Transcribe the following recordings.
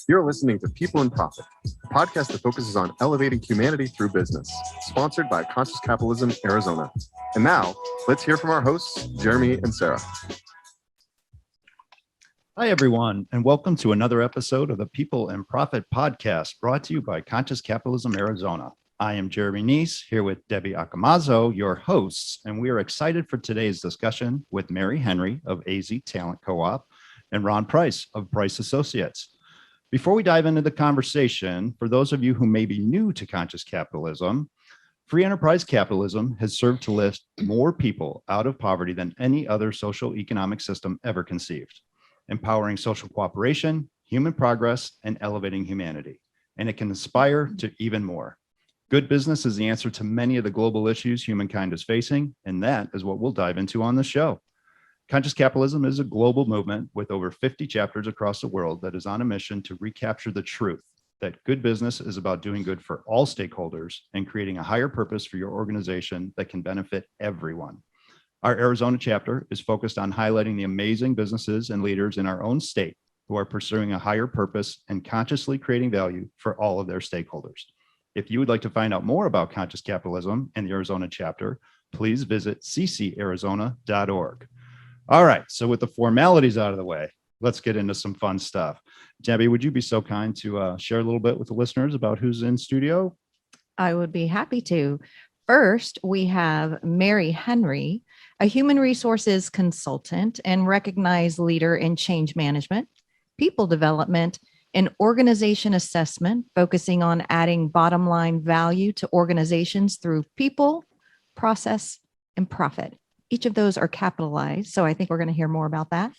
You're listening to People in Profit, a podcast that focuses on elevating humanity through business, sponsored by Conscious Capitalism, Arizona. And now, let's hear from our hosts, Jeremy and Sarah. Hi, everyone, and welcome to another episode of the People in Profit podcast brought to you by Conscious Capitalism, Arizona. I am Jeremy Neis, here with Debbie Accomazzo, your hosts, and we are excited for today's discussion with Mary Henry of AZ Talent Co-op and Ron Price of Price Associates. Before we dive into the conversation, for those of you who may be new to conscious capitalism, free enterprise capitalism has served to lift more people out of poverty than any other social economic system ever conceived, empowering social cooperation, human progress, and elevating humanity. And it can inspire to even more. Good business is the answer to many of the global issues humankind is facing, and that is what we'll dive into on the show. Conscious capitalism is a global movement with over 50 chapters across the world that is on a mission to recapture the truth that good business is about doing good for all stakeholders and creating a higher purpose for your organization that can benefit everyone. Our Arizona chapter is focused on highlighting the amazing businesses and leaders in our own state who are pursuing a higher purpose and consciously creating value for all of their stakeholders. If you would like to find out more about conscious capitalism and the Arizona chapter, please visit ccarizona.org. All right, so with the formalities out of the way, let's get into some fun stuff. Debbie, would you be so kind to share a little bit with the listeners about who's in studio? I would be happy to. First, we have Mary Henry, a human resources consultant and recognized leader in change management, people development, and organization assessment, focusing on adding bottom line value to organizations through people, process, and profit. Each of those are capitalized, so I think we're going to hear more about that.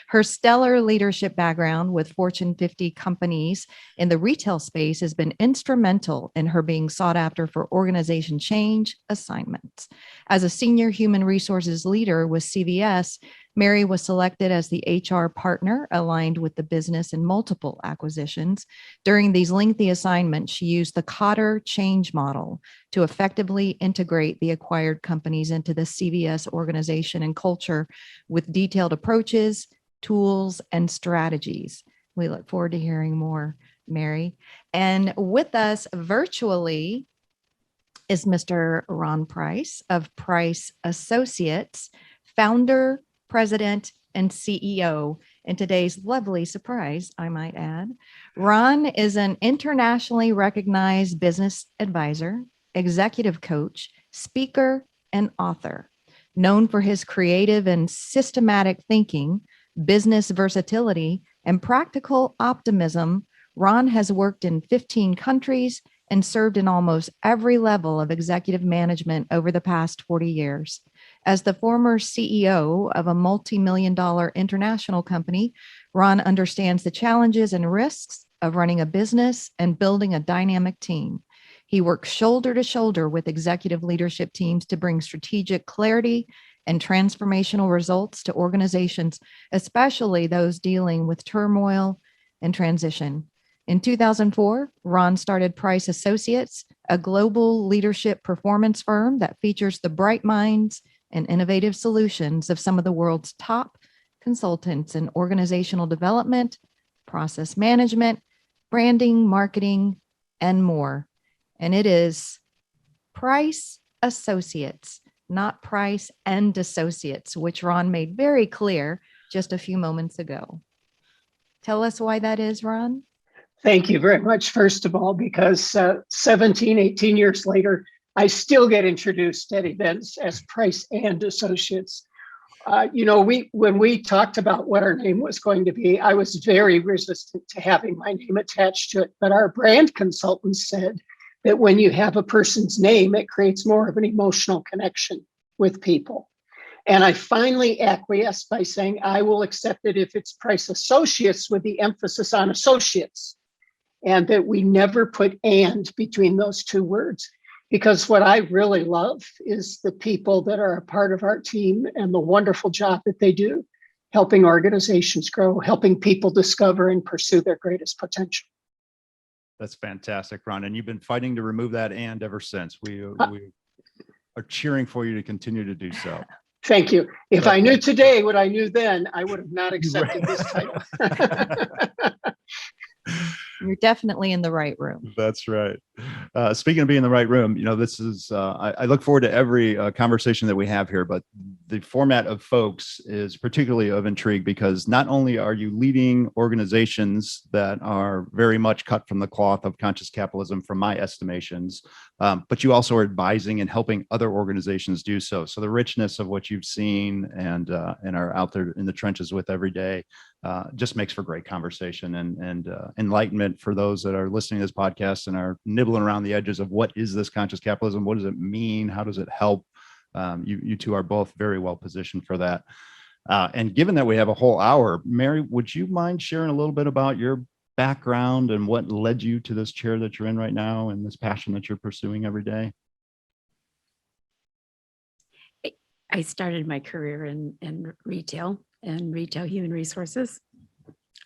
Her stellar leadership background with Fortune 50 companies in the retail space has been instrumental in her being sought after for organization change assignments. As a senior human resources leader with CVS, Mary was selected as the HR partner aligned with the business in multiple acquisitions. During these lengthy assignments, she used the Cotter change model to effectively integrate the acquired companies into the CVS organization and culture with detailed approaches, tools, and strategies. We look forward to hearing more, Mary. And with us virtually is Mr. Ron Price of Price Associates, founder, president, and CEO, and today's lovely surprise, I might add. Ron is an internationally recognized business advisor, executive coach, speaker, and author. Known for his creative and systematic thinking, business versatility, and practical optimism, Ron has worked in 15 countries and served in almost every level of executive management over the past 40 years. As the former CEO of a multi-million-dollar international company, Ron understands the challenges and risks of running a business and building a dynamic team. He works shoulder to shoulder with executive leadership teams to bring strategic clarity and transformational results to organizations, especially those dealing with turmoil and transition. In 2004, Ron started Price Associates, a global leadership performance firm that features the bright minds and innovative solutions of some of the world's top consultants in organizational development, process management, branding, marketing, and more. And it is Price Associates, not Price and Associates, which Ron made very clear just a few moments ago. Tell us why that is, Ron. Thank you very much, first of all, because 17, 18 years later, I still get introduced at events as Price and Associates. When we talked about what our name was going to be, I was very resistant to having my name attached to it. But our brand consultants said that when you have a person's name, it creates more of an emotional connection with people. And I finally acquiesced by saying, I will accept it if it's Price Associates with the emphasis on associates, and that we never put and between those two words. Because what I really love is the people that are a part of our team and the wonderful job that they do, helping organizations grow, helping people discover and pursue their greatest potential. That's fantastic, Ron. And you've been fighting to remove that and ever since. We are cheering for you to continue to do so. Thank you. If I knew today what I knew then, I would have not accepted this title. you're definitely in the right room. That's right. Speaking of being in the right room, this is, I look forward to every conversation that we have here, but the format of folks is particularly of intrigue because not only are you leading organizations that are very much cut from the cloth of conscious capitalism, from my estimations, but you also are advising and helping other organizations do so. So the richness of what you've seen and are out there in the trenches with every day just makes for great conversation and enlightenment for those that are listening to this podcast and are nibbling around the edges of what is this conscious capitalism? What does it mean? How does it help? You two are both very well positioned for that. And given that we have a whole hour, Mary, would you mind sharing a little bit about your background and what led you to this chair that you're in right now and this passion that you're pursuing every day? I started my career in retail and retail human resources.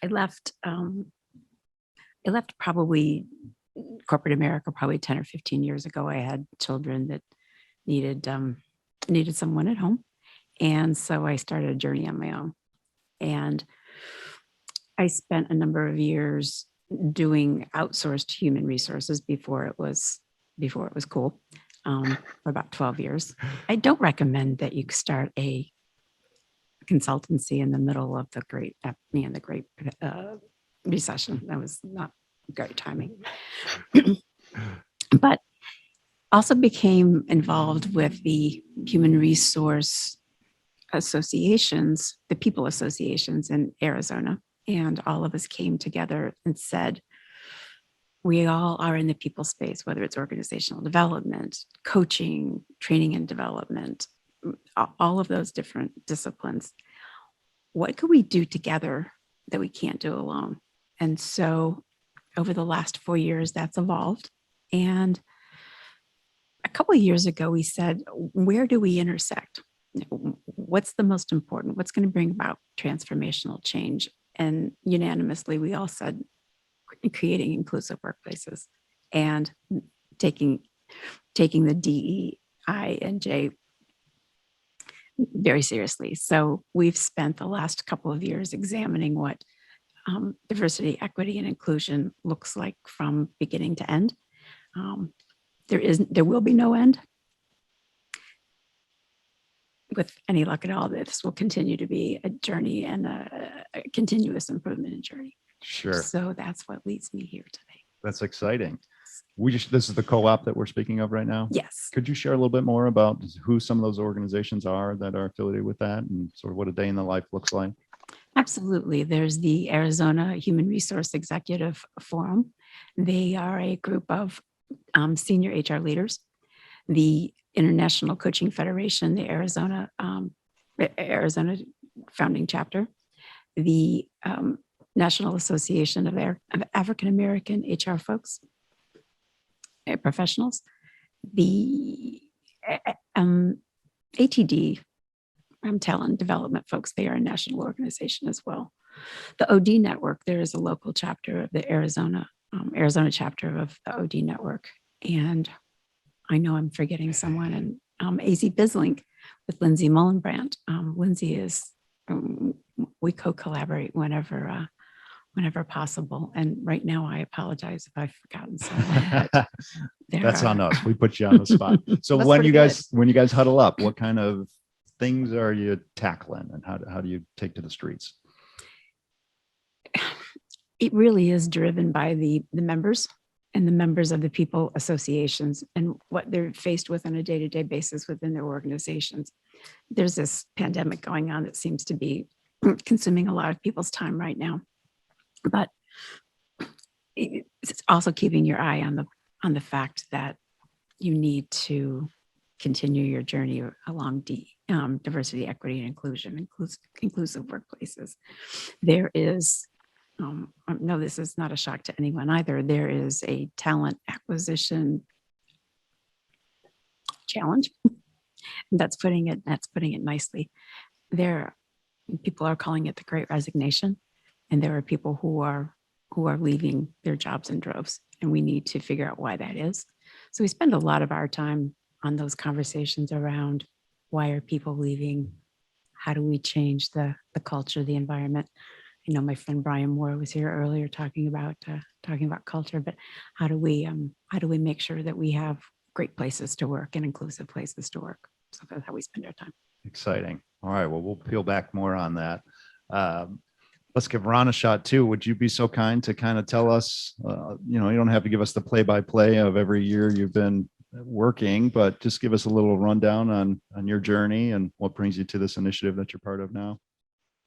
I left probably corporate America probably 10 or 15 years ago. I had children that needed someone at home. And so I started a journey on my own. And I spent a number of years doing outsourced human resources before it was cool, for about 12 years. I don't recommend that you start a consultancy in the middle of the Great Recession. That was not great timing. But also became involved with the human resource associations, the people associations in Arizona. And all of us came together and said, we all are in the people space, whether it's organizational development, coaching, training and development, all of those different disciplines. What could we do together that we can't do alone? And so over the last 4 years, that's evolved. And a couple of years ago, we said, where do we intersect? What's the most important? What's going to bring about transformational change? And unanimously, we all said, creating inclusive workplaces and taking the DEIJ very seriously. So we've spent the last couple of years examining what diversity, equity, and inclusion looks like from beginning to end. There will be no end. With any luck at all, this will continue to be a journey and a continuous improvement journey. Sure. So that's what leads me here today. That's exciting. This is the co-op that we're speaking of right now? Yes. Could you share a little bit more about who some of those organizations are that are affiliated with that and sort of what a day in the life looks like? Absolutely. There's the Arizona Human Resource Executive Forum. They are a group of senior HR leaders. The International Coaching Federation, the Arizona founding chapter, the National Association of African American HR folks, professionals, the ATD, talent development folks. They are a national organization as well. The OD network, there is a local chapter of the Arizona chapter of the OD network. And I know I'm forgetting someone, and AZ BizLink with Lindsay Mullenbrandt. Lindsay is, we co-collaborate whenever possible. And right now I apologize if I've forgotten someone. That's on us. We put you on the spot. So when you guys huddle up, what kind of things are you tackling and how do you take to the streets? It really is driven by the members and the members of the people associations and what they're faced with on a day-to-day basis within their organizations. There's this pandemic going on that seems to be consuming a lot of people's time right now, but it's also keeping your eye on the fact that you need to continue your journey along diversity, equity, and inclusion, inclusive workplaces. There is, no, this is not a shock to anyone either. There is a talent acquisition challenge. That's putting it nicely. People are calling it the Great Resignation, and there are people who are leaving their jobs in droves, and we need to figure out why that is. So we spend a lot of our time on those conversations around why are people leaving? How do we change the culture, the environment? my friend Brian Moore was here earlier talking about culture, but how do we make sure that we have great places to work and inclusive places to work? So that's how we spend our time. Exciting. All right. Well, we'll peel back more on that. Let's give Ron a shot too. Would you be so kind to kind of tell us, you don't have to give us the play-by-play of every year you've been working, but just give us a little rundown on your journey and what brings you to this initiative that you're part of now.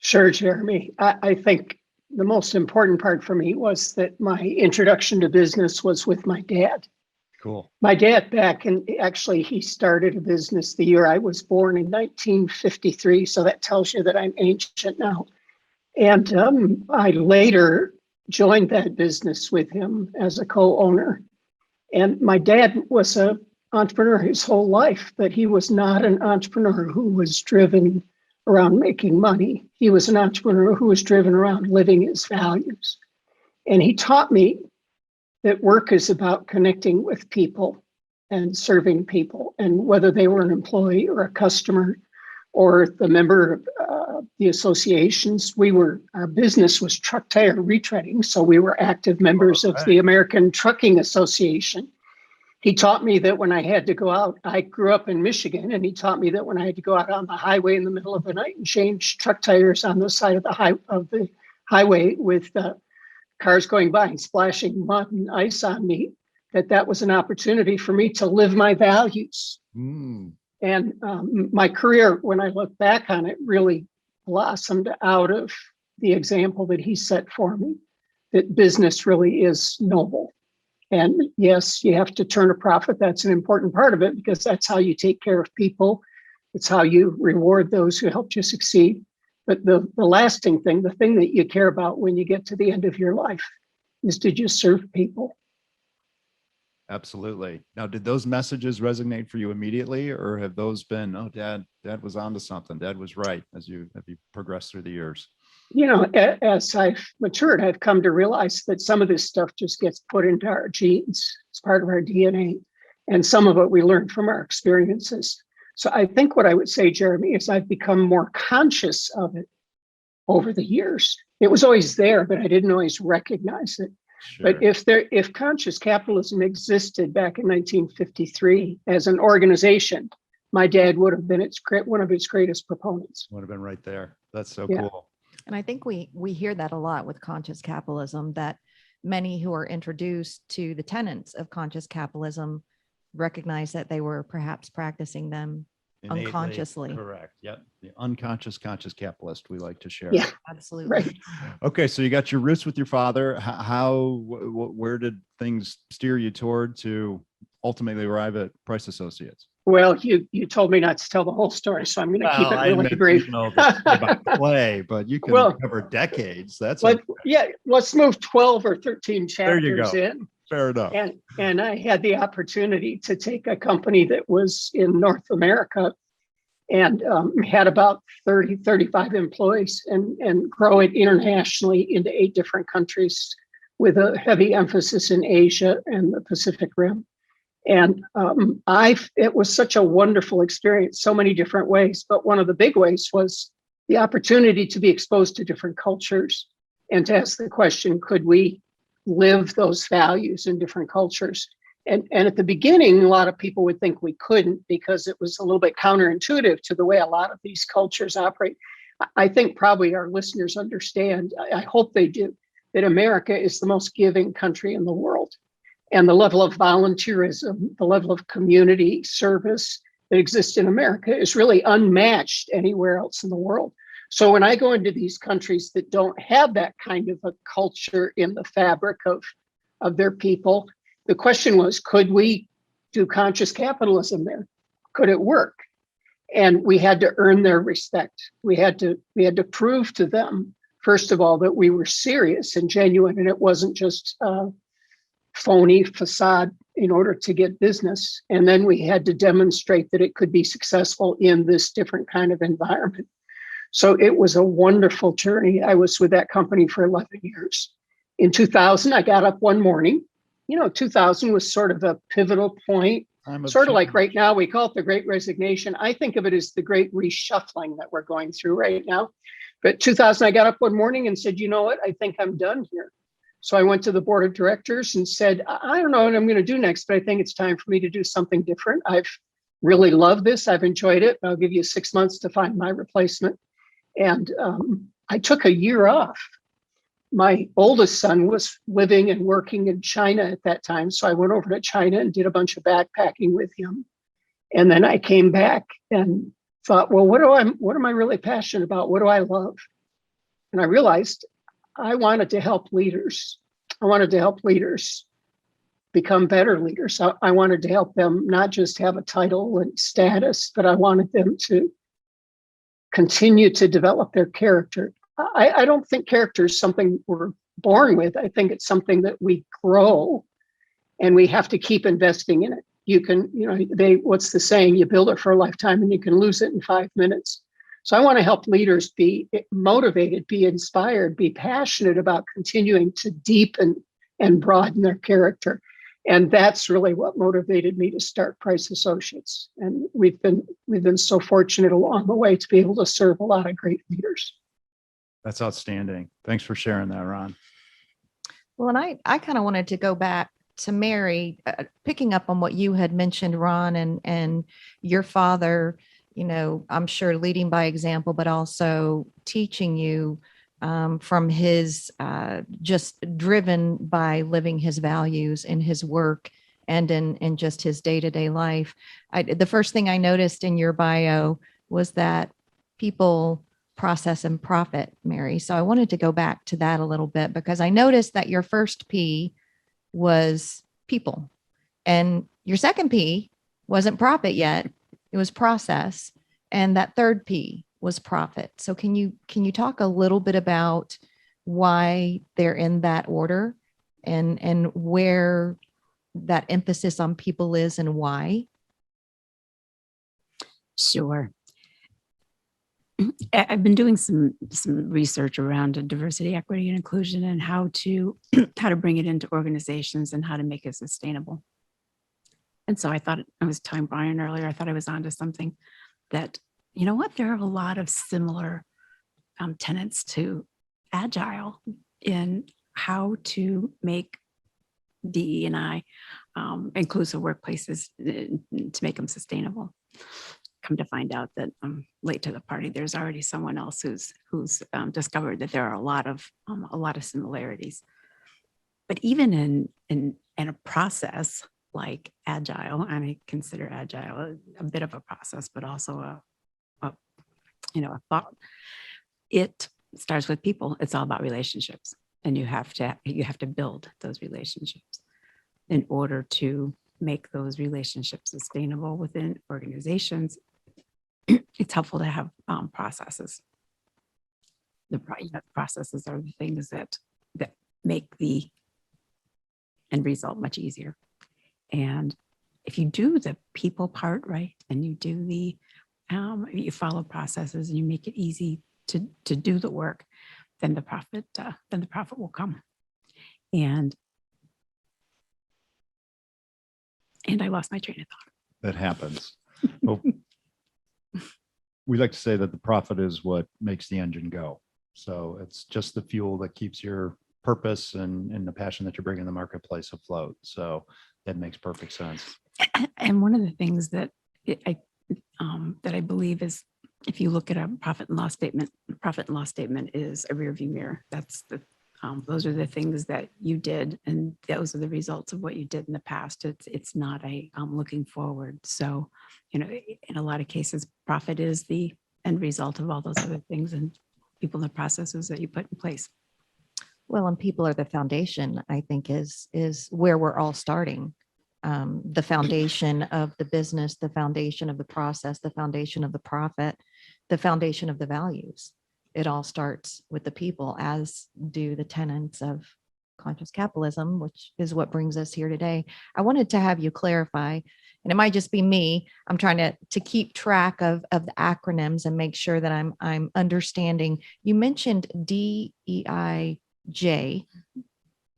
Sure, Jeremy. I think the most important part for me was that my introduction to business was with my dad. Cool. My dad actually he started a business the year I was born in 1953. So that tells you that I'm ancient now. And I later joined that business with him as a co-owner. And my dad was an entrepreneur his whole life, but he was not an entrepreneur who was driven around making money. He was an entrepreneur who was driven around living his values. And he taught me that work is about connecting with people and serving people. And whether they were an employee or a customer or the member of the associations, our business was truck tire retreading. So we were active members of the American Trucking Association. He taught me that when I had to go out, I grew up in Michigan, and he taught me that when I had to go out on the highway in the middle of the night and change truck tires on the side of the highway with cars going by and splashing mud and ice on me, that was an opportunity for me to live my values. And my career, when I look back on it, really blossomed out of the example that he set for me, that business really is noble. And yes, you have to turn a profit. That's an important part of it because that's how you take care of people. It's how you reward those who helped you succeed. But the lasting thing, the thing that you care about when you get to the end of your life is to just serve people. Absolutely. Now, did those messages resonate for you immediately, or have those been, oh, Dad was onto something. Dad was right as you progressed through the years? As I've matured, I've come to realize that some of this stuff just gets put into our genes. It's part of our DNA. And some of it we learn from our experiences. So I think what I would say, Jeremy, is I've become more conscious of it over the years. It was always there, but I didn't always recognize it. Sure. But if conscious capitalism existed back in 1953 as an organization, my dad would have been one of its greatest proponents. Would have been right there. That's so cool. And I think we hear that a lot with conscious capitalism, that many who are introduced to the tenets of conscious capitalism recognize that they were perhaps practicing them innately, unconsciously. Correct. Yep. The unconscious conscious capitalist we like to share. Yeah, absolutely. Right. Okay, so you got your roots with your father. Where did things steer you toward to ultimately arrive at Price Associates? Well, you told me not to tell the whole story, so I'm going to keep it really brief. The play, but you can cover decades. That's let's move 12 or 13 chapters in. Fair enough. And I had the opportunity to take a company that was in North America and had about 35 employees and grow it internationally into 8 different countries with a heavy emphasis in Asia and the Pacific Rim. And it was such a wonderful experience, so many different ways. But one of the big ways was the opportunity to be exposed to different cultures and to ask the question, could we live those values in different cultures? And at the beginning, a lot of people would think we couldn't because it was a little bit counterintuitive to the way a lot of these cultures operate. I think probably our listeners understand, I hope they do, that America is the most giving country in the world. And the level of volunteerism, the level of community service that exists in America is really unmatched anywhere else in the world. So when I go into these countries that don't have that kind of a culture in the fabric of their people, the question was, could we do conscious capitalism there? Could it work? And we had to earn their respect. We had to prove to them, first of all, that we were serious and genuine, and it wasn't just phony facade in order to get business. And then we had to demonstrate that it could be successful in this different kind of environment. So it was a wonderful journey. I was with that company for 11 years. In 2000, I got up one morning. 2000 was sort of a pivotal point, sort of like right now, we call it the Great Resignation. I think of it as the Great Reshuffling that we're going through right now. But 2000, I got up one morning and said, you know what? I think I'm done here. So I went to the board of directors and said, I don't know what I'm going to do next, but I think it's time for me to do something different. I've really loved this. I've enjoyed it. I'll give you 6 months to find my replacement. And I took a year off. My oldest son was living and working in China at that time. So I went over to China and did a bunch of backpacking with him. And then I came back and thought, well, what am I really passionate about? What do I love? And I realized I wanted to help leaders. I wanted to help leaders become better leaders. I wanted to help them not just have a title and status, but I wanted them to continue to develop their character. I don't think character is something we're born with. I think it's something that we grow, and we have to keep investing in it. You can, what's the saying? You build it for a lifetime and you can lose it in 5 minutes. So I want to help leaders be motivated, be inspired, be passionate about continuing to deepen and broaden their character. And that's really what motivated me to start Price Associates. And we've been so fortunate along the way to be able to serve a lot of great leaders. That's outstanding. Thanks for sharing that, Ron. Well, and I kind of wanted to go back to Mary, picking up on what you had mentioned, Ron, and your father, I'm sure leading by example, but also teaching you from his just driven by living his values in his work and in just his day-to-day life. The first thing I noticed in your bio was that people, process, and profit, Mary. So I wanted to go back to that a little bit, because I noticed that your first P was people, and your second P wasn't profit yet. It was process. And that third P was profit. So can you talk a little bit about why they're in that order, and where that emphasis on people is and why? Sure. I've been doing some research around diversity, equity, and inclusion, and how to bring it into organizations and how to make it sustainable. And so I thought, I was telling Brian earlier, I thought I was onto something that, there are a lot of similar tenets to Agile in how to make DE&I inclusive workplaces to make them sustainable. Come to find out that I'm late to the party. There's already someone else who's discovered that there are a lot of similarities. But even in a process like Agile, and I consider Agile a bit of a process, but also a thought. It starts with people. It's all about relationships, and you have to build those relationships in order to make those relationships sustainable within organizations. It's helpful to have processes. The processes are the things that make the end result much easier. And if you do the people part right, and you do you follow processes and you make it easy to do the work, then the profit will come. And I lost my train of thought. That happens. Well, we like to say that the profit is what makes the engine go. So it's just the fuel that keeps your purpose and the passion that you bring in the marketplace afloat. So that makes perfect sense. And one of the things that I believe is, if you look at a profit and loss statement is a rear view mirror. That's those are the things that you did, and those are the results of what you did in the past. It's not a looking forward. So, in a lot of cases, profit is the end result of all those other things and people and the processes that you put in place. Well, and people are the foundation, I think, is where we're all starting. The foundation of the business, the foundation of the process, the foundation of the profit, the foundation of the values. It all starts with the people, as do the tenets of conscious capitalism, which is what brings us here today. I wanted to have you clarify, and it might just be me. I'm trying to keep track of the acronyms and make sure that I'm understanding. You mentioned DEIJ.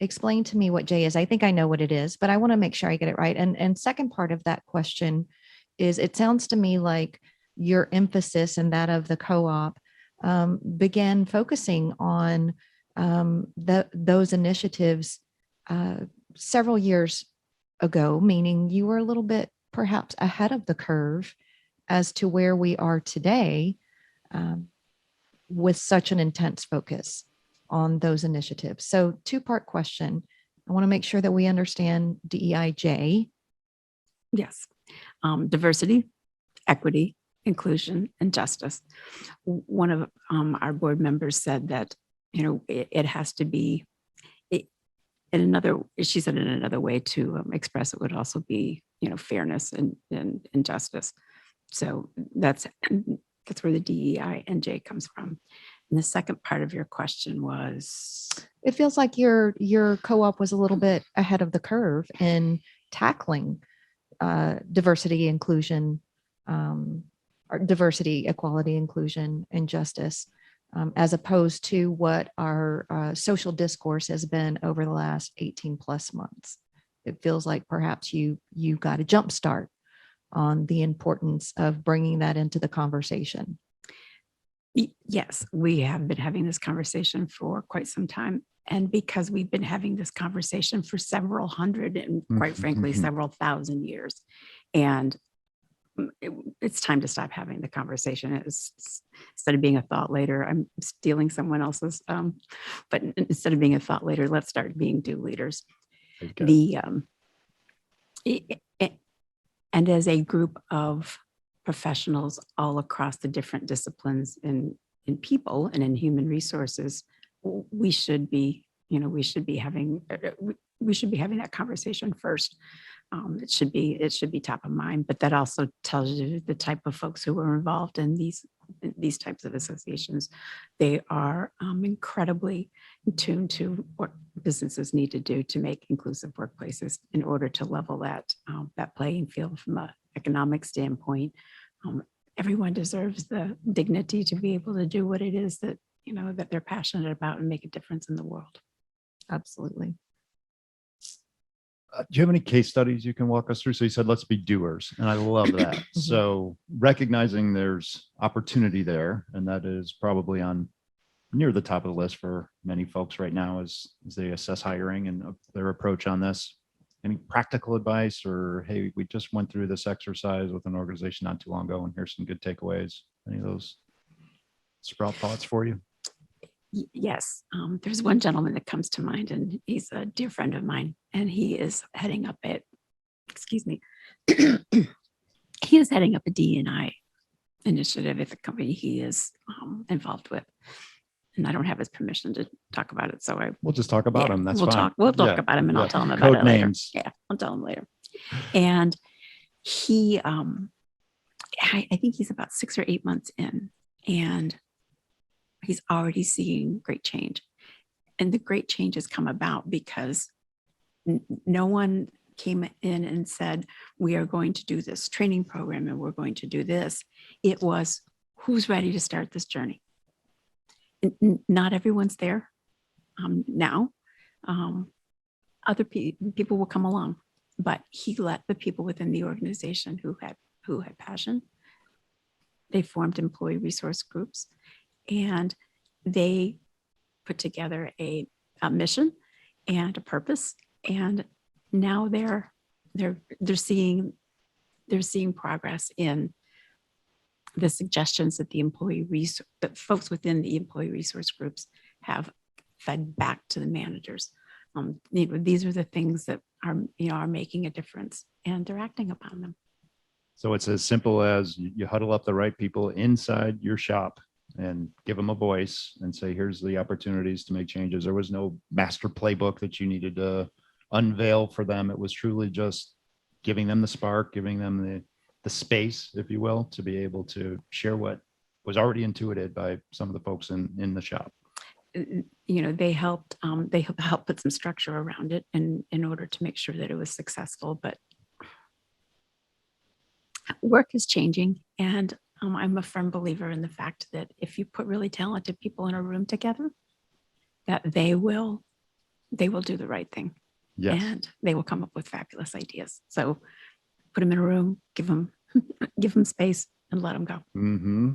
Explain to me what J is. I think I know what it is, but I want to make sure I get it right. And second part of that question is, it sounds to me like your emphasis and that of the co-op began focusing on those initiatives several years ago, meaning you were a little bit perhaps ahead of the curve as to where we are today, with such an intense focus on those initiatives. So, two-part question. I want to make sure that we understand DEIJ. Yes. Diversity, equity, inclusion, and justice. One of our board members said that, it has to be, she said in another way to express it would also be, fairness and justice. So that's where the DEI and J comes from. And the second part of your question was, it feels like your co-op was a little bit ahead of the curve in tackling diversity, inclusion, or diversity, equality, inclusion, and justice, as opposed to what our social discourse has been over the last 18 plus months. It feels like perhaps you got a jump start on the importance of bringing that into the conversation. Yes, we have been having this conversation for quite some time. And because we've been having this conversation for several hundred and quite frankly, several thousand years. And it's time to stop having the conversation. Instead of being a thought later, I'm stealing someone else's, but instead of being a thought later, let's start being do leaders. Okay. And as a group of professionals all across the different disciplines in people and in human resources, we should be having that conversation first. It should be top of mind, but that also tells you the type of folks who are involved in these types of associations. They are incredibly tuned to what businesses need to do to make inclusive workplaces in order to level that playing field from an economic standpoint. Everyone deserves the dignity to be able to do what it is that they're passionate about and make a difference in the world. Absolutely. Do you have any case studies you can walk us through? So you said, let's be doers. And I love that. So recognizing there's opportunity there, and that is probably on near the top of the list for many folks right now as they assess hiring and their approach on this. Any practical advice, or, hey, we just went through this exercise with an organization not too long ago, and here's some good takeaways. Any of those sprout thoughts for you? Yes, there's one gentleman that comes to mind, and he's a dear friend of mine, and he is heading up he is heading up a D&I initiative at the company he is involved with. And I don't have his permission to talk about it, so we'll just talk about him. That's fine. We'll talk about him, and I'll tell him about it later. Yeah, I'll tell him later. And he, I think he's about 6 or 8 months in, and he's already seeing great change. And the great change has come about because no one came in and said, we are going to do this training program and we're going to do this. It was, who's ready to start this journey? Not everyone's there now. Other people will come along, but he let the people within the organization who had passion. They formed employee resource groups, and they put together a mission and a purpose. And now they're seeing progress in the suggestions that that folks within the employee resource groups have fed back to the managers. These are the things that are making a difference, and they're acting upon them. So it's as simple as you huddle up the right people inside your shop and give them a voice and say, here's the opportunities to make changes. There was no master playbook that you needed to unveil for them. It was truly just giving them the spark, giving them the space, if you will, to be able to share what was already intuited by some of the folks in the shop. They helped put some structure around it in order to make sure that it was successful. But work is changing, and I'm a firm believer in the fact that if you put really talented people in a room together, that they will do the right thing. Yes. And they will come up with fabulous ideas. So put them in a room, give them space, and let them go. Mm-hmm.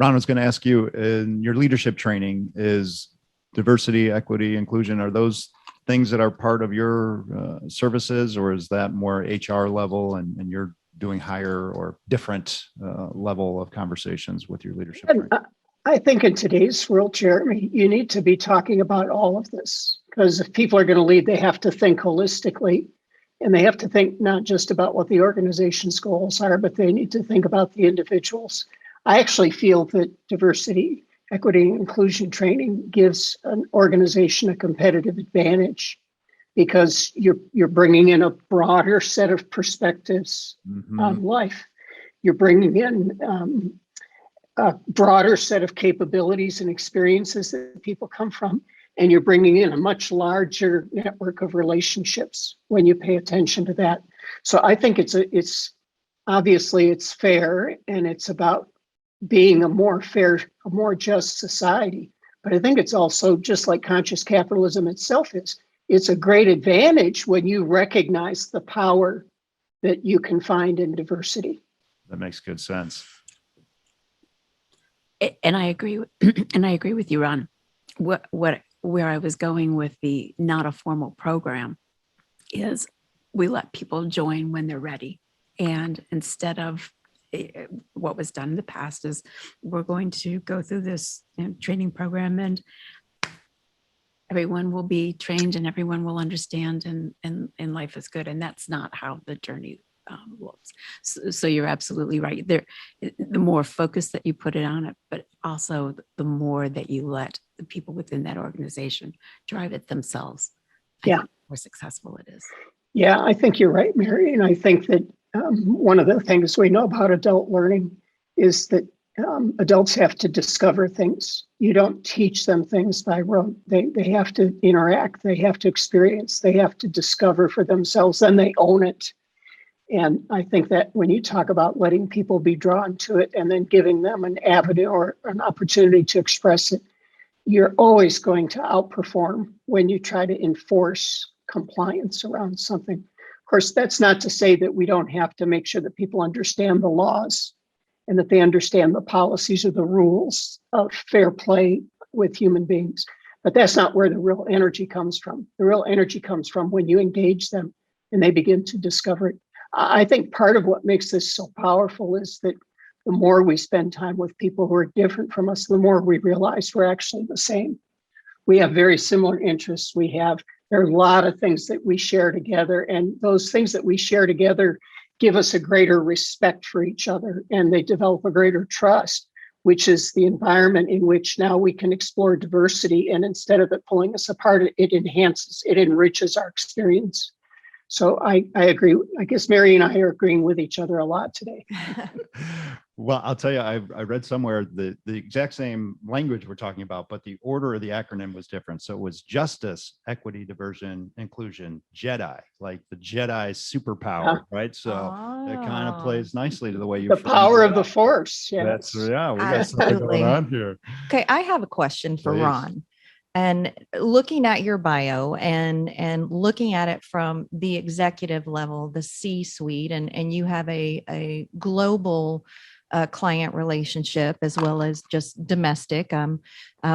Ron was going to ask you, in your leadership training, is diversity, equity, inclusion, are those things that are part of your services, or is that more HR level and you're doing higher or different level of conversations with your leadership training? I think in today's world, Jeremy, you need to be talking about all of this, because if people are going to lead, they have to think holistically, and they have to think not just about what the organization's goals are, but they need to think about the individuals. I actually feel that diversity, equity, and inclusion training gives an organization a competitive advantage, because you're bringing in a broader set of perspectives on life. You're bringing in a broader set of capabilities and experiences that people come from, and you're bringing in a much larger network of relationships when you pay attention to that. So I think it's obviously it's fair, and it's about being a more fair, a more just society. But I think it's also, just like conscious capitalism itself is, it's a great advantage when you recognize the power that you can find in diversity. That makes good sense. And I agree. And I agree with you, Ron. Where I was going with the not a formal program is we let people join when they're ready. And instead of what was done in the past is we're going to go through this training program, and everyone will be trained and everyone will understand, and life is good. And that's not how the journey looks. So you're absolutely right. The more focus that you put it on it, but also the more that you let the people within that organization drive it themselves, I think the more successful it is. Yeah, I think you're right, Mary. And I think that one of the things we know about adult learning is that adults have to discover things. You don't teach them things by rote. They have to interact. They have to experience. They have to discover for themselves, and they own it. And I think that when you talk about letting people be drawn to it and then giving them an avenue or an opportunity to express it, you're always going to outperform when you try to enforce compliance around something. Of course, that's not to say that we don't have to make sure that people understand the laws and that they understand the policies or the rules of fair play with human beings. But that's not where the real energy comes from. The real energy comes from when you engage them and they begin to discover it. I think part of what makes this so powerful is that the more we spend time with people who are different from us, the more we realize we're actually the same. We have very similar interests. There are a lot of things that we share together, and those things that we share together give us a greater respect for each other, and they develop a greater trust, which is the environment in which now we can explore diversity. And instead of it pulling us apart, it enhances, it enriches our experience. So I agree. I guess Mary and I are agreeing with each other a lot today. Well, I'll tell you, I read somewhere the exact same language we're talking about, but the order of the acronym was different. So it was justice, equity, diversion, inclusion, Jedi, like the Jedi superpower, right? So it kind of plays nicely to the way you. The power of the Force. Yes. We got something going on here. Okay, I have a question for Ron. And looking at your bio and looking at it from the executive level, the C-suite, and you have a global client relationship as well as just domestic,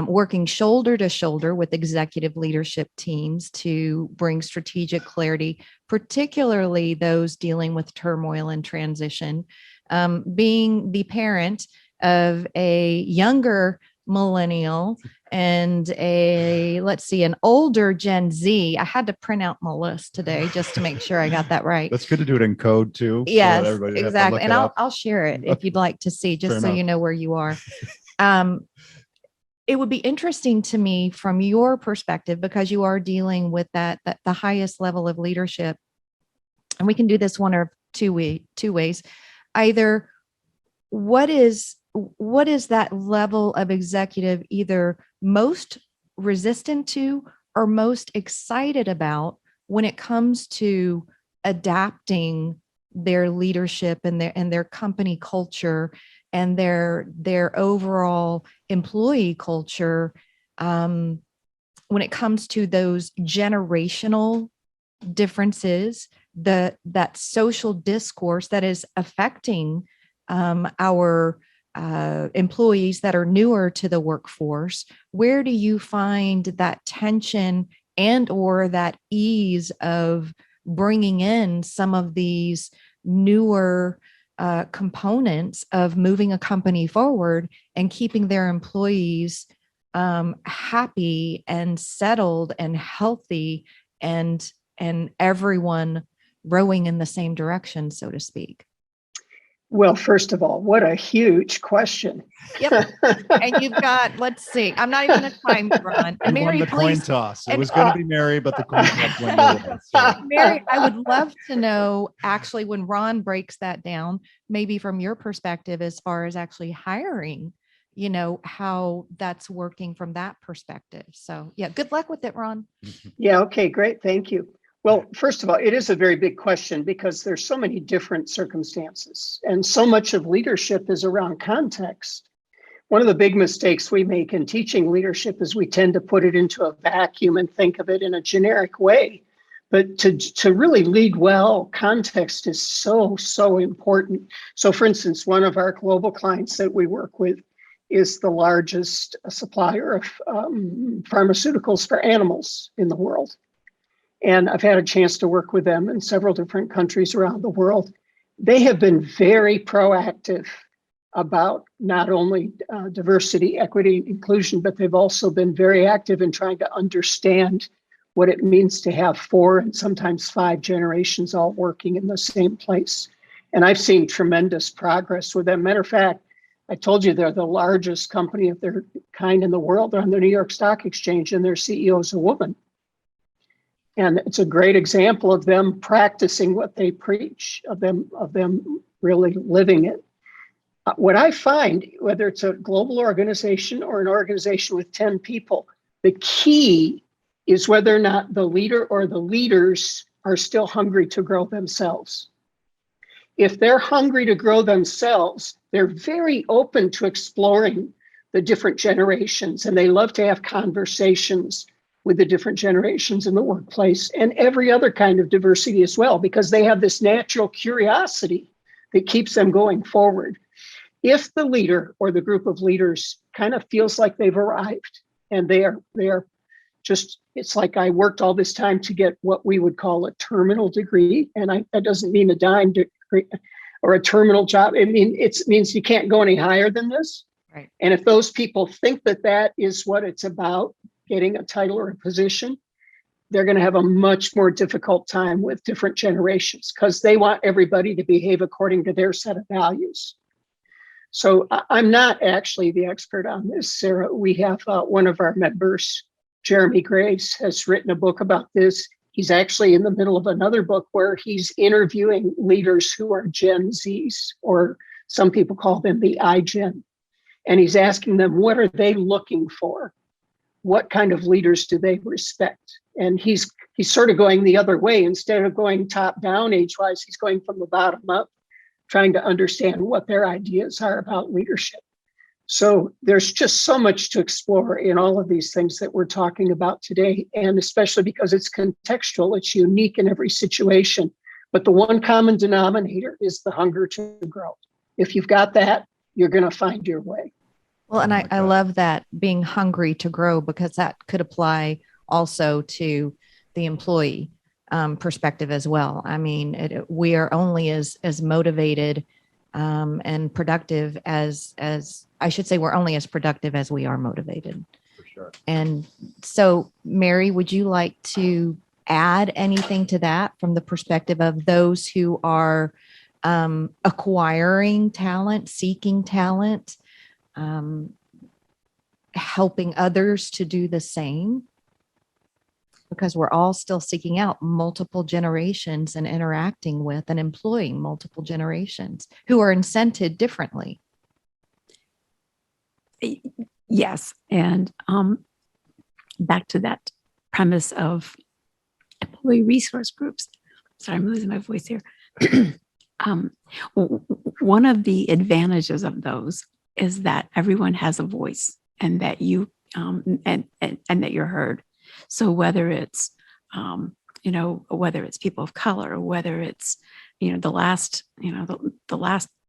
working shoulder to shoulder with executive leadership teams to bring strategic clarity, particularly those dealing with turmoil and transition. Being the parent of a younger millennial and an older Gen Z. I had to print out my list today just to make sure I got that right. That's good to do it in code too. Yes, exactly. And I'll share it if you'd like to see, just so you know where you are. It would be interesting to me from your perspective, because you are dealing with the highest level of leadership. And we can do this one or two ways. Either what is that level of executive either most resistant to or most excited about when it comes to adapting their leadership and their company culture and their overall employee culture, when it comes to those generational differences, that social discourse that is affecting our employees that are newer to the workforce, where do you find that tension and or that ease of bringing in some of these newer components of moving a company forward and keeping their employees happy and settled and healthy and everyone rowing in the same direction, so to speak? Well, first of all, what a huge question. Yep. And you've got, let's see, I'm not even going to time you, Ron. You Mary, won the coin please. toss. It And, was going to be Mary, but the coin toss went your way. So. Mary, I would love to know, actually, when Ron breaks that down, maybe from your perspective, as far as actually hiring, you know, how that's working from that perspective. So yeah, good luck with it, Ron. Yeah, okay, great. Thank you. Well, first of all, it is a very big question because there's so many different circumstances and so much of leadership is around context. One of the big mistakes we make in teaching leadership is we tend to put it into a vacuum and think of it in a generic way. But to really lead well, context is so important. So for instance, one of our global clients that we work with is the largest supplier of pharmaceuticals for animals in the world. And I've had a chance to work with them in several different countries around the world. They have been very proactive about not only diversity, equity, and inclusion, but they've also been very active in trying to understand what it means to have 4 and sometimes 5 generations all working in the same place. And I've seen tremendous progress with them. Matter of fact, I told you they're the largest company of their kind in the world. They're on the New York Stock Exchange and their CEO is a woman. And it's a great example of them practicing what they preach, of them really living it. What I find, whether it's a global organization or an organization with 10 people, the key is whether or not the leader or the leaders are still hungry to grow themselves. If they're hungry to grow themselves, they're very open to exploring the different generations, and they love to have conversations with the different generations in the workplace and every other kind of diversity as well, because they have this natural curiosity that keeps them going forward. If the leader or the group of leaders kind of feels like they've arrived and they are just, it's like I worked all this time to get what we would call a terminal degree. And that doesn't mean a dime degree or a terminal job. It means you can't go any higher than this. Right. And if those people think that that is what it's about, getting a title or a position, they're going to have a much more difficult time with different generations because they want everybody to behave according to their set of values. So I'm not actually the expert on this, Sarah. We have one of our members, Jeremy Neis, has written a book about this. He's actually in the middle of another book where he's interviewing leaders who are Gen Zs, or some people call them the iGen. And he's asking them, what are they looking for? What kind of leaders do they respect? And he's sort of going the other way. Instead of going top down age-wise, he's going from the bottom up, trying to understand what their ideas are about leadership. So there's just so much to explore in all of these things that we're talking about today, and especially because it's contextual, it's unique in every situation. But the one common denominator is the hunger to grow. If you've got that, you're going to find your way. Well, and I love that, being hungry to grow, because that could apply also to the employee perspective as well. I mean, we are only as motivated and productive as I should say, we're only as productive as we are motivated. For sure. And so, Mary, would you like to add anything to that from the perspective of those who are acquiring talent, seeking talent, helping others to do the same? Because we're all still seeking out multiple generations and interacting with and employing multiple generations who are incented differently. Yes. And back to that premise of employee resource groups. Sorry, I'm losing my voice here. One of the advantages of those is that everyone has a voice, and that you and that you're heard. So whether it's whether it's people of color, whether it's the last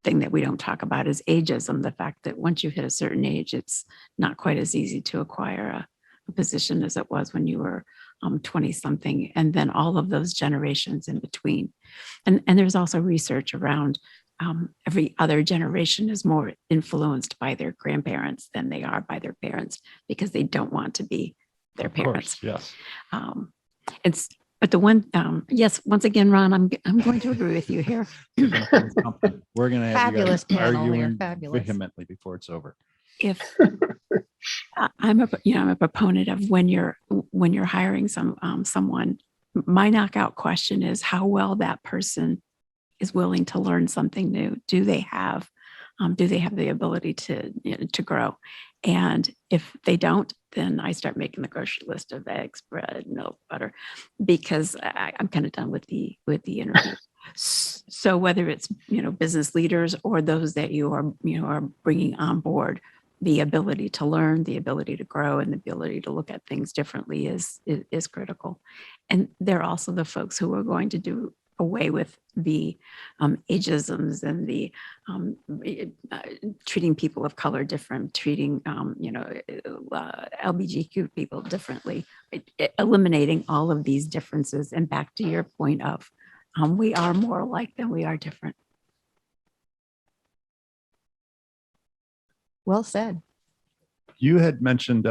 thing that we don't talk about is ageism. The fact that once you hit a certain age, it's not quite as easy to acquire a position as it was when you were 20 something, and then all of those generations in between. And there's also research around every other generation is more influenced by their grandparents than they are by their parents, because they don't want to be their parents. Yes. But the one, yes, once again, Ron, I'm going to agree with you here. We're going to have Fabulous you guys panel here, arguing fabulous. vehemently before it's over. If I'm a proponent of when you're hiring someone, my knockout question is how well that person is willing to learn something new. Do they have the ability to grow? And if they don't, then I start making the grocery list of eggs, bread, milk, butter, because I'm kind of done with the interview. So whether it's business leaders or those that you are bringing on board, the ability to learn, the ability to grow, and the ability to look at things differently is critical. And they're also the folks who are going to do away with the ageisms and the treating people of color different, treating LGBTQ people differently, eliminating all of these differences. And back to your point of we are more alike than we are different. Well said. You had mentioned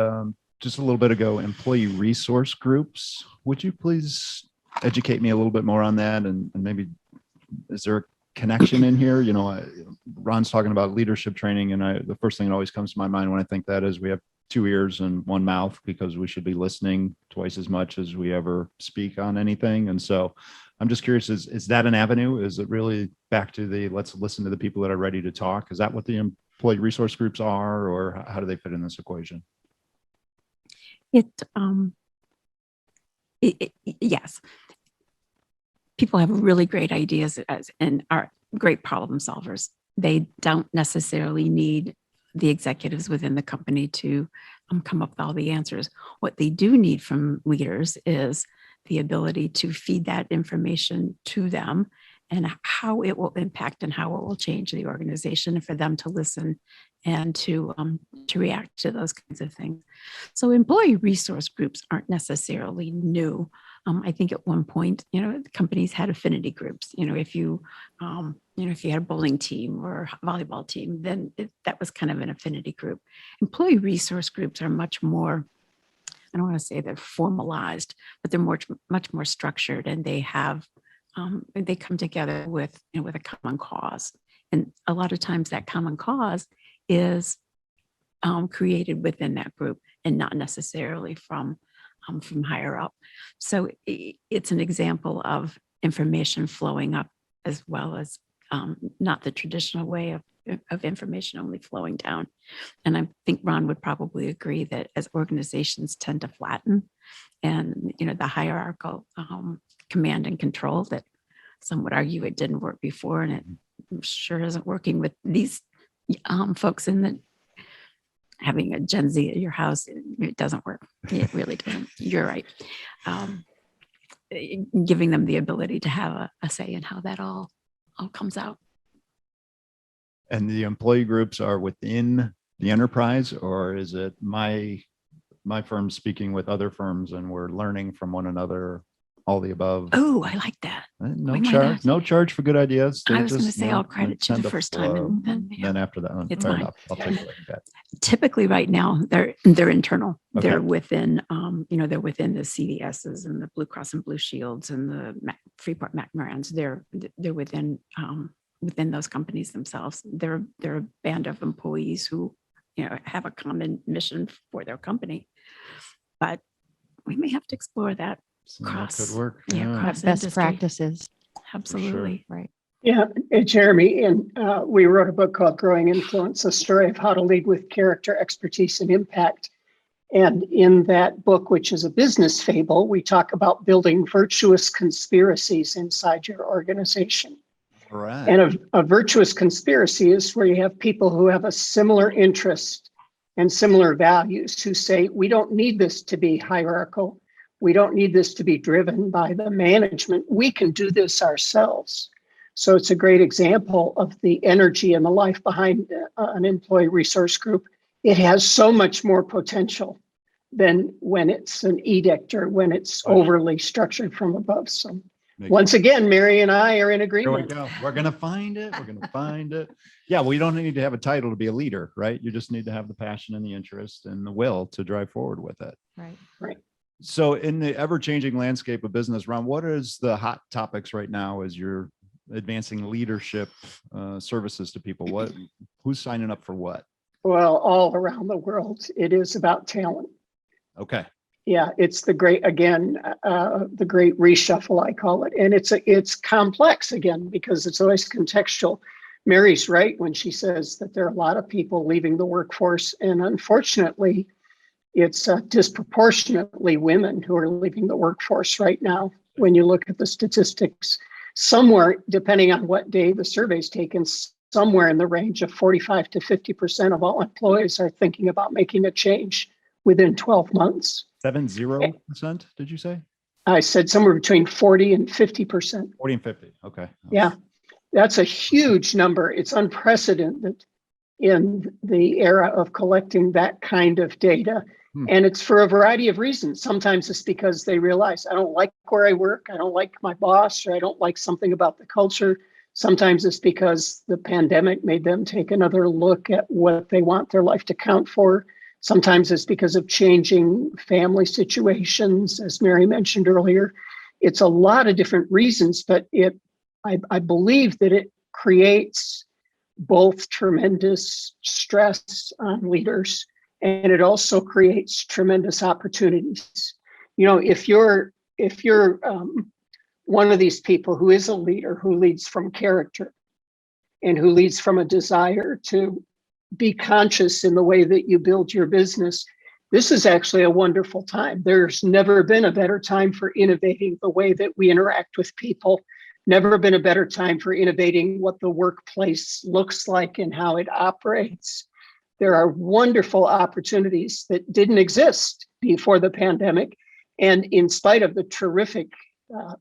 just a little bit ago employee resource groups. Would you please educate me a little bit more on that? And maybe, is there a connection in here? Ron's talking about leadership training, and the first thing that always comes to my mind when I think that is we have 2 ears and 1 mouth, because we should be listening twice as much as we ever speak on anything. And so I'm just curious, is that an avenue? Is it really back to the let's listen to the people that are ready to talk? Is that what the employee resource groups are, or how do they fit in this equation? Yes. People have really great ideas and are great problem solvers. They don't necessarily need the executives within the company to come up with all the answers. What they do need from leaders is the ability to feed that information to them and how it will impact and how it will change the organization, and for them to listen and to react to those kinds of things. So employee resource groups aren't necessarily new. I think at one point, companies had affinity groups. If you had a bowling team or a volleyball team, then that was kind of an affinity group. Employee resource groups are much more, I don't want to say they're formalized, but they're much more structured, and they have they come together with a common cause. And a lot of times that common cause is created within that group and not necessarily from higher up. So it's an example of information flowing up, as well as not the traditional way of information only flowing down. And I think Ron would probably agree that as organizations tend to flatten, and the hierarchical command and control, that some would argue it didn't work before, and it sure isn't working with these folks in the having a Gen Z at your house. It doesn't work. It really doesn't. You're right. Giving them the ability to have a say in how that all comes out. And the employee groups are within the enterprise, or is it my firm speaking with other firms and we're learning from one another, all the above? Oh, I like that. No charge for good ideas. I was going to say all credit to the first time, and then after that, it's fair mine. enough. I'll take a look at that. Typically right now they're internal. Okay. They're within they're within the CVSs and the Blue Cross and Blue Shields and the Freeport McMorans. They're within those companies themselves. They're a band of employees who have a common mission for their company. But we may have to explore that. That could work. Cross Best industry. practices. Absolutely. Right. Yeah, Jeremy, and we wrote a book called Growing Influence, a story of how to lead with character, expertise, and impact. And in that book, which is a business fable, we talk about building virtuous conspiracies inside your organization. Right. And a virtuous conspiracy is where you have people who have a similar interest and similar values who say, we don't need this to be hierarchical. We don't need this to be driven by the management. We can do this ourselves. So it's a great example of the energy and the life behind an employee resource group. It has so much more potential than when it's an edict or when it's overly structured from above. So once again, Mary and I are in agreement. Here we go. We're going to find it. We're going to find it. Yeah, well, you don't need to have a title to be a leader, right? You just need to have the passion and the interest and the will to drive forward with it. Right. So in the ever-changing landscape of business, Ron, what is the hot topics right now as you're advancing leadership services to people? Who's signing up for what? Well, all around the world, it is about talent. Okay. Yeah, it's the great reshuffle, I call it. And it's complex again, because it's always contextual. Mary's right when she says that there are a lot of people leaving the workforce. And unfortunately, it's disproportionately women who are leaving the workforce right now. When you look at the statistics, somewhere, depending on what day the survey's taken, somewhere in the range of 45 to 50% of all employees are thinking about making a change within 12 months. 70%, did you say? I said somewhere between 40 and 50%. 40 and 50, okay. Yeah, that's a huge number. It's unprecedented in the era of collecting that kind of data. And it's for a variety of reasons. Sometimes it's because they realize, I don't like where I work, I don't like my boss, or I don't like something about the culture. Sometimes it's because the pandemic made them take another look at what they want their life to count for. Sometimes it's because of changing family situations, as Mary mentioned earlier. It's a lot of different reasons, but I believe that it creates both tremendous stress on leaders, and it also creates tremendous opportunities. You know, if you're one of these people who is a leader, who leads from character and who leads from a desire to be conscious in the way that you build your business, this is actually a wonderful time. There's never been a better time for innovating the way that we interact with people. Never been a better time for innovating what the workplace looks like and how it operates. There are wonderful opportunities that didn't exist before the pandemic. And in spite of the terrific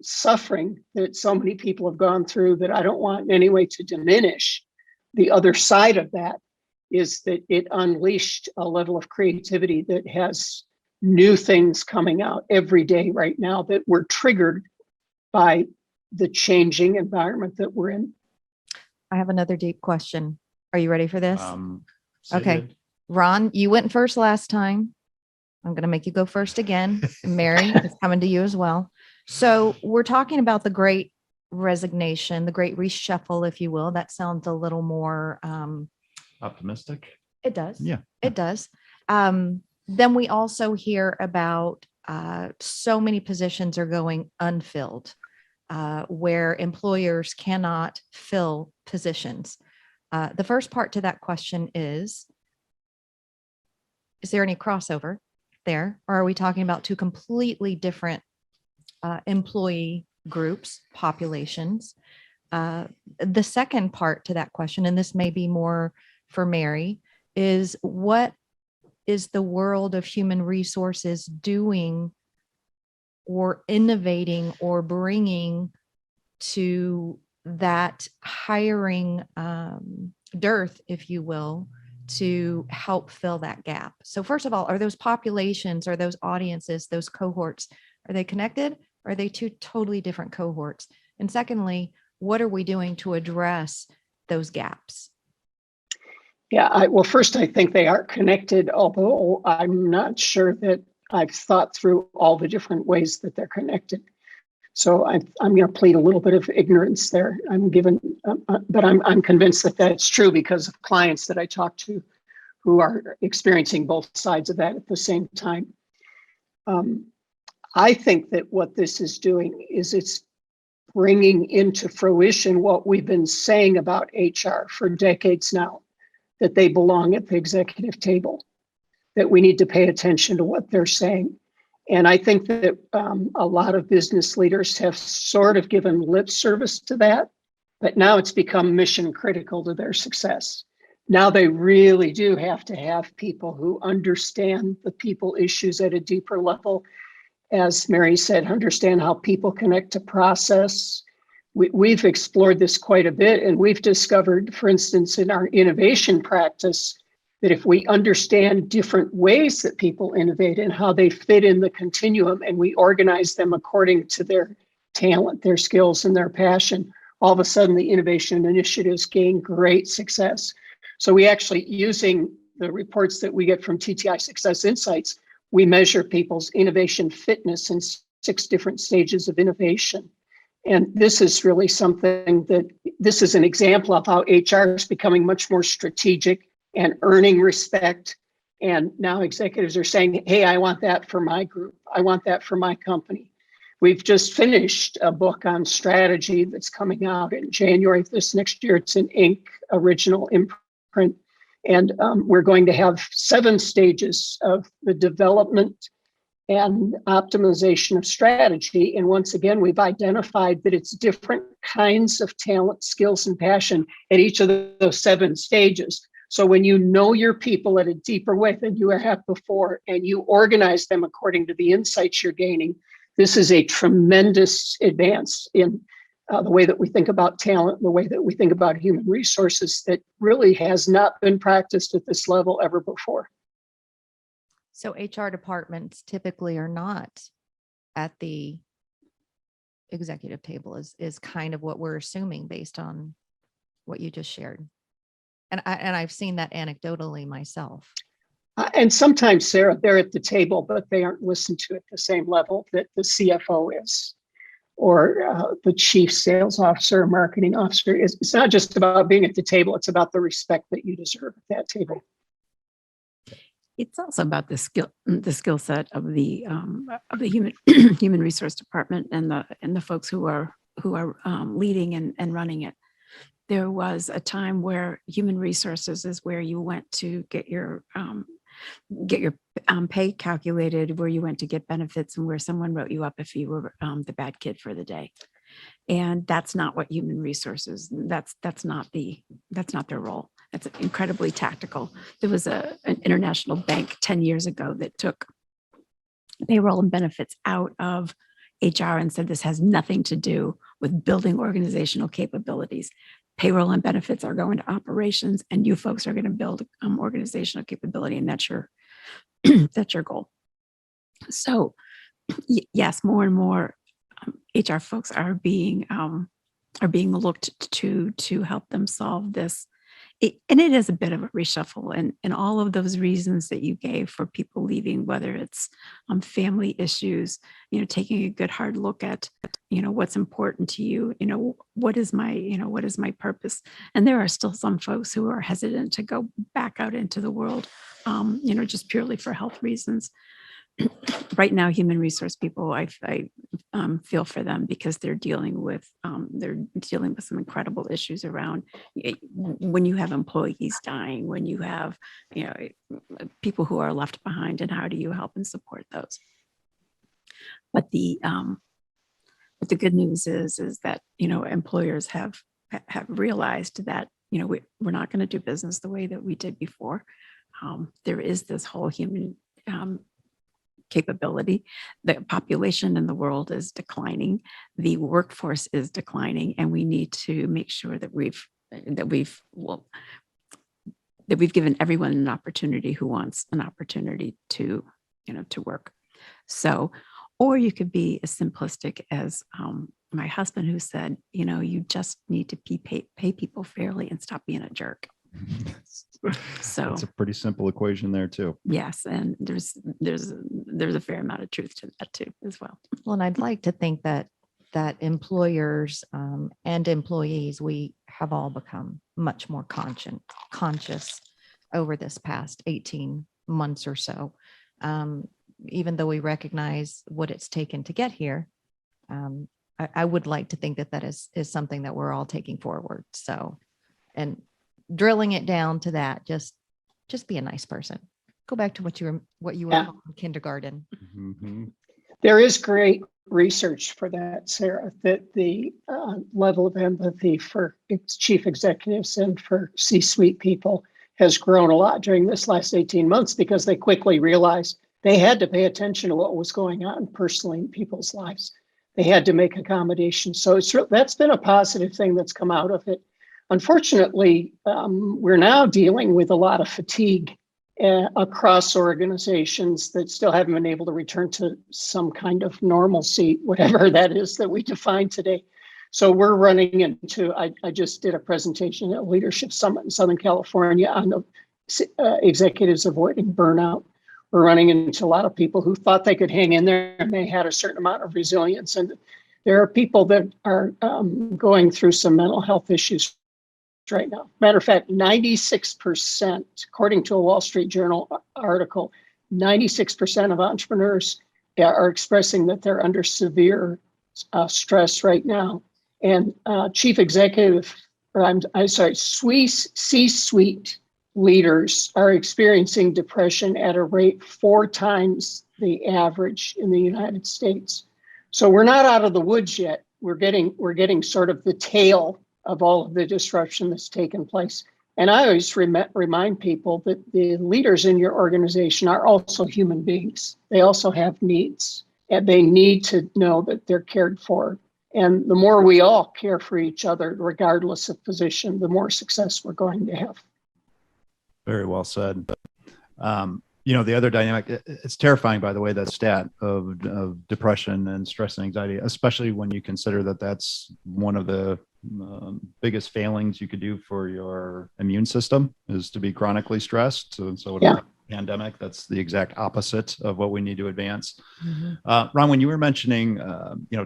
suffering that so many people have gone through, that I don't want in any way to diminish, the other side of that is that it unleashed a level of creativity that has new things coming out every day right now that were triggered by the changing environment that we're in. I have another deep question. Are you ready for this? Okay. It. Ron, you went first last time. I'm going to make you go first again. Mary, it's coming to you as well. So we're talking about the Great Resignation, the Great Reshuffle, if you will. That sounds a little more optimistic. It does. Yeah. It does. Then we also hear about so many positions are going unfilled, where employers cannot fill positions. The first part to that question is there any crossover there? Or are we talking about two completely different employee groups, populations? The second part to that question, and this may be more for Mary, is what is the world of human resources doing or innovating or bringing to that hiring dearth, if you will, to help fill that gap? So first of all, are those populations, are those audiences, those cohorts, are they connected? Or are they two totally different cohorts? And secondly, what are we doing to address those gaps? Yeah, well, first, I think they are connected, although I'm not sure that I've thought through all the different ways that they're connected. So I'm going to plead a little bit of ignorance there. But I'm convinced that that's true because of clients that I talk to who are experiencing both sides of that at the same time. I think that what this is doing is it's bringing into fruition what we've been saying about HR for decades now, that they belong at the executive table, that we need to pay attention to what they're saying. And I think that a lot of business leaders have sort of given lip service to that, but now it's become mission critical to their success. Now they really do have to have people who understand the people issues at a deeper level. As Mary said, understand how people connect to process, we've explored this quite a bit, and we've discovered, for instance, in our innovation practice, that if we understand different ways that people innovate and how they fit in the continuum, and we organize them according to their talent, their skills, and their passion, all of a sudden the innovation initiatives gain great success. So we actually, using the reports that we get from TTI Success Insights, we measure people's innovation fitness in 6 different stages of innovation. And this is really something that, this is an example of how HR is becoming much more strategic and earning respect. And now executives are saying, hey, I want that for my group. I want that for my company. We've just finished a book on strategy that's coming out in January of this next year. It's an Inc. original imprint. And we're going to have 7 stages of the development and optimization of strategy. And once again, we've identified that it's different kinds of talent, skills, and passion at each of those 7 stages. So when you know your people at a deeper way than you have before, and you organize them according to the insights you're gaining, this is a tremendous advance in the way that we think about talent, the way that we think about human resources, that really has not been practiced at this level ever before. So HR departments typically are not at the executive table is kind of what we're assuming based on what you just shared. And I've seen that anecdotally myself. And sometimes, Sarah, they're at the table, but they aren't listened to at the same level that the CFO is, or the chief sales officer or marketing officer is. It's not just about being at the table, it's about the respect that you deserve at that table. It's also about the skill set of the human human resource department and the folks who are leading and running it. There was a time where human resources is where you went to get your pay calculated, where you went to get benefits, and where someone wrote you up if you were the bad kid for the day. And that's not what human resources. That's not their role. It's incredibly tactical. There was an international bank 10 years ago that took payroll and benefits out of HR and said this has nothing to do with building organizational capabilities. Payroll and benefits are going to operations, and you folks are going to build organizational capability, and that's your that's your goal. So yes, more and more HR folks are being looked to help them solve this. And it is a bit of a reshuffle, and all of those reasons that you gave for people leaving, whether it's family issues, taking a good hard look at, what's important to you, what is my purpose. And there are still some folks who are hesitant to go back out into the world, just purely for health reasons. Right now, human resource people, I feel for them because they're dealing with some incredible issues around when you have employees dying, when you have people who are left behind, and how do you help and support those? But the good news is that employers have realized that we're not going to do business the way that we did before. There is this whole human capability. The population in the world is declining. The workforce is declining, and we need to make sure that we've given everyone an opportunity who wants an opportunity to work. So, or you could be as simplistic as my husband, who said, you just need to pay people fairly and stop being a jerk. So it's a pretty simple equation there too. Yes, and there's a fair amount of truth to that too as well. Well, and I'd like to think that employers and employees, we have all become much more conscious over this past 18 months or so. Even though we recognize what it's taken to get here, I would like to think that is something that we're all taking forward. So, and drilling it down to that, just be a nice person. Go back to what you were taught in kindergarten. Mm-hmm. There is great research for that, Sarah, that the level of empathy for chief executives and for C-suite people has grown a lot during this last 18 months because they quickly realized they had to pay attention to what was going on personally in people's lives. they had to make accommodations. So that's been a positive thing that's come out of it. Unfortunately, we're now dealing with a lot of fatigue across organizations that still haven't been able to return to some kind of normalcy, whatever that is that we define today. So we're running into, I just did a presentation at a leadership summit in Southern California on the executives avoiding burnout. We're running into a lot of people who thought they could hang in there and they had a certain amount of resilience. And there are people that are going through some mental health issues right now. Matter of fact, 96%, according to a Wall Street Journal article, 96% of entrepreneurs are expressing that they're under severe stress right now. And chief executive, C-suite leaders are experiencing depression at a rate 4 times the average in the United States. So we're not out of the woods yet. We're getting sort of the tail of all of the disruption that's taken place. And I always remind people that the leaders in your organization are also human beings. They also have needs, and they need to know that they're cared for. And the more we all care for each other, regardless of position, the more success we're going to have. Very well said. The other dynamic, it's terrifying, by the way, that stat of depression and stress and anxiety, especially when you consider that that's one of the biggest failings you could do for your immune system is to be chronically stressed. So yeah. Pandemic, that's the exact opposite of what we need to advance. Ron, when you were mentioning,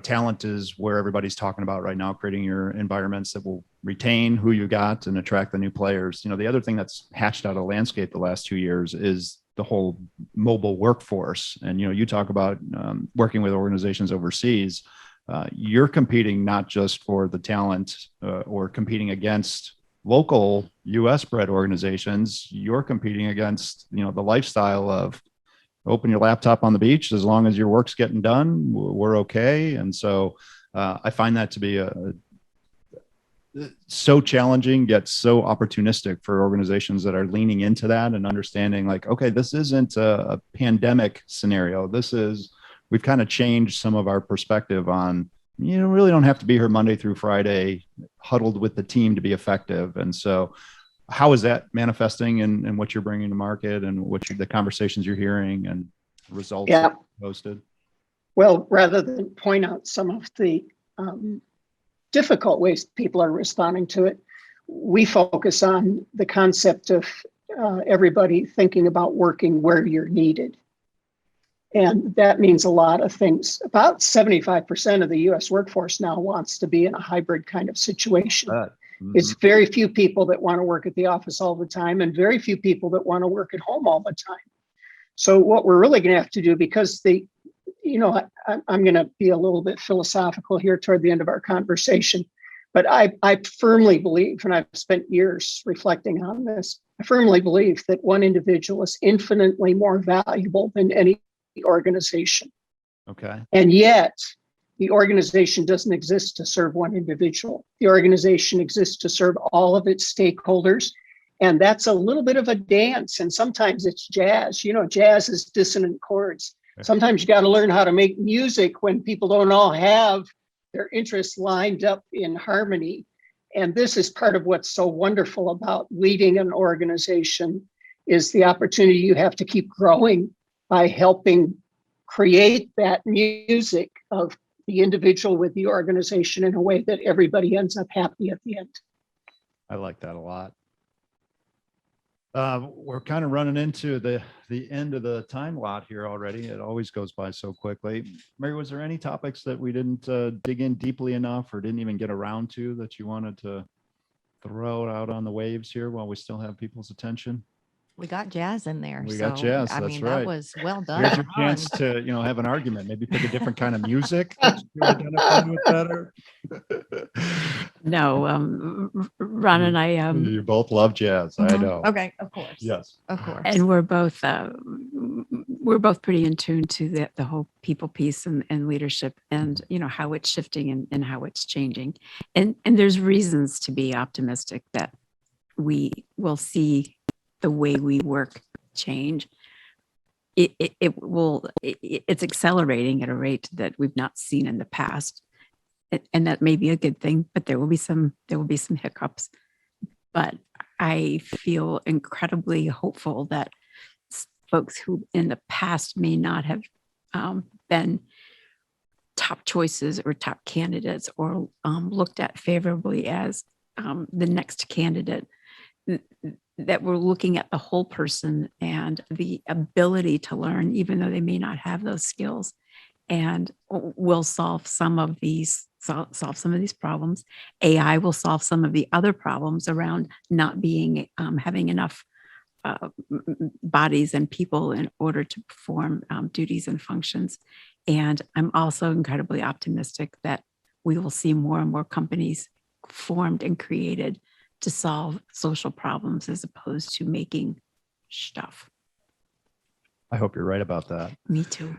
talent is where everybody's talking about right now, creating your environments that will retain who you got and attract the new players. The other thing that's hatched out of landscape the last 2 years is the whole mobile workforce. And, you talk about working with organizations overseas. You're competing not just for the talent or competing against local US bred organizations. You're competing against, the lifestyle of open your laptop on the beach. As long as your work's getting done, we're okay. And so I find that to be so challenging, yet so opportunistic for organizations that are leaning into that and understanding like, okay, this isn't a pandemic scenario. We've kind of changed some of our perspective on, really don't have to be here Monday through Friday, huddled with the team to be effective. And so how is that manifesting in what you're bringing to market and the conversations you're hearing and results that you posted? Well, rather than point out some of the difficult ways people are responding to it, we focus on the concept of everybody thinking about working where you're needed. And that means a lot of things. About 75% of the US workforce now wants to be in a hybrid kind of situation. It's very few people that want to work at the office all the time and very few people that want to work at home all the time. So what we're really going to have to do, because I'm going to be a little bit philosophical here toward the end of our conversation, but I firmly believe, and I've spent years reflecting on this, I firmly believe that one individual is infinitely more valuable than any organization. Okay. And yet the organization doesn't exist to serve one individual. The organization exists to serve all of its stakeholders. And that's a little bit of a dance. And sometimes it's jazz. Jazz is dissonant chords. Sometimes you got to learn how to make music when people don't all have their interests lined up in harmony. And this is part of what's so wonderful about leading an organization, is the opportunity you have to keep growing by helping create that music of the individual with the organization in a way that everybody ends up happy at the end. I like that a lot. We're kind of running into the end of the time lot here already. It always goes by so quickly. Mary, was there any topics that we didn't dig in deeply enough or didn't even get around to that you wanted to throw out on the waves here while we still have people's attention? We got jazz in there. We got jazz. I That's mean, right. that was well done. Here's your chance to, have an argument. Maybe pick a different kind of music that you identify with better. No, Ron and I. You both love jazz. I know. Okay, of course. Yes, of course. And we're both pretty in tune to the whole people piece and leadership, and how it's shifting and how it's changing. And there's reasons to be optimistic that we will see the way we work change. it's accelerating at a rate that we've not seen in the past. And that may be a good thing, but there will be some hiccups. But I feel incredibly hopeful that folks who in the past may not have been top choices or top candidates or looked at favorably as the next candidate, that we're looking at the whole person and the ability to learn, even though they may not have those skills, and will solve some of these problems. AI will solve some of the other problems around not being having enough bodies and people in order to perform duties and functions. And I'm also incredibly optimistic that we will see more and more companies formed and created to solve social problems as opposed to making stuff. I hope you're right about that. Me too.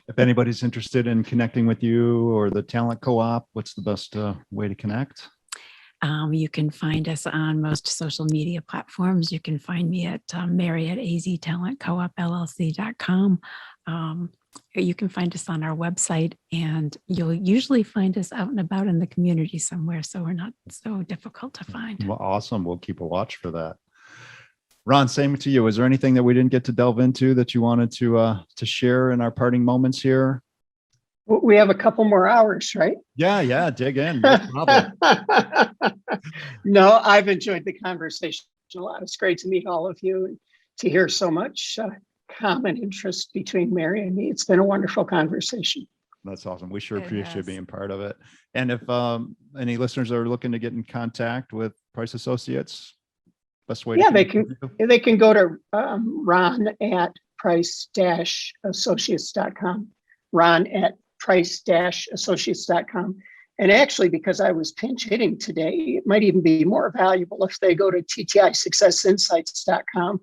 If anybody's interested in connecting with you or the Talent Co-op, what's the best way to connect? You can find us on most social media platforms. You can find me at Mary at aztalentcoopllc.com. You can find us on our website, and you'll usually find us out and about in the community somewhere, so we're not so difficult to find. Well, awesome. We'll keep a watch for that. Ron, same to you. Is there anything that we didn't get to delve into that you wanted to share in our parting moments here? We have a couple more hours, right? Yeah, dig in. No problem. No, I've enjoyed the conversation a lot. It's great to meet all of you and to hear so much common interest between Mary and me. It's been a wonderful conversation. That's awesome. We sure It appreciate has. being part of it. And if any listeners are looking to get in contact with Price Associates, best way Yeah, to they can go to Ron at price-associates.com. Ron at price-associates.com. And actually, because I was pinch hitting today, it might even be more valuable if they go to ttisuccessinsights.com,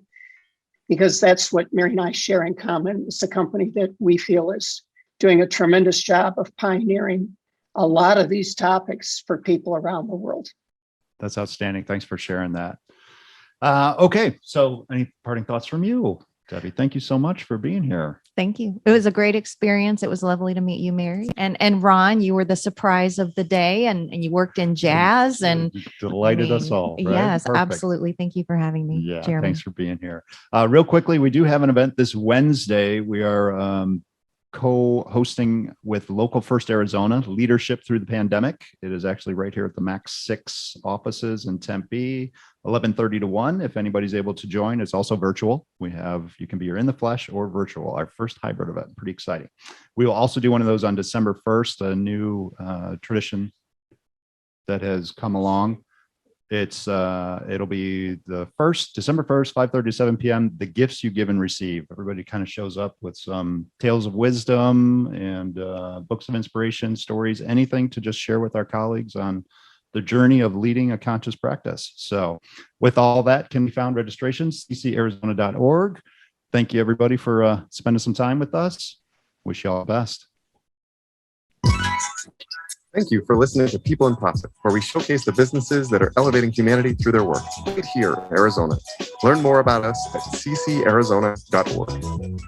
because that's what Mary and I share in common. It's a company that we feel is doing a tremendous job of pioneering a lot of these topics for people around the world. That's outstanding. Thanks for sharing that. Okay, so any parting thoughts from you, Debbie? Thank you so much for being here. Thank you. It was a great experience. It was lovely to meet you, Mary. And Ron, you were the surprise of the day, and you worked in jazz and Delighted us all. Right? Yes, Perfect. absolutely. Thank you for having me, Yeah, Jeremy. thanks for being here. Real quickly, we do have an event this Wednesday. We are co-hosting with Local First Arizona, Leadership Through the Pandemic. It is actually right here at the Max 6 offices in Tempe, 11:30 to 1. If anybody's able to join, it's also virtual. You can be here in the flesh or virtual, our first hybrid event. Pretty exciting. We will also do one of those on December 1st, a new tradition that has come along. It'll be the December 1st, 5:30 to 7 p.m. The gifts you give and receive. Everybody kind of shows up with some tales of wisdom and books of inspiration, stories, anything to just share with our colleagues on the journey of leading a conscious practice. So with all that can be found registrations, ccarizona.org. Thank you everybody for spending some time with us. Wish you all the best. Thank you for listening to People in Profit, where we showcase the businesses that are elevating humanity through their work right here in Arizona. Learn more about us at ccarizona.org.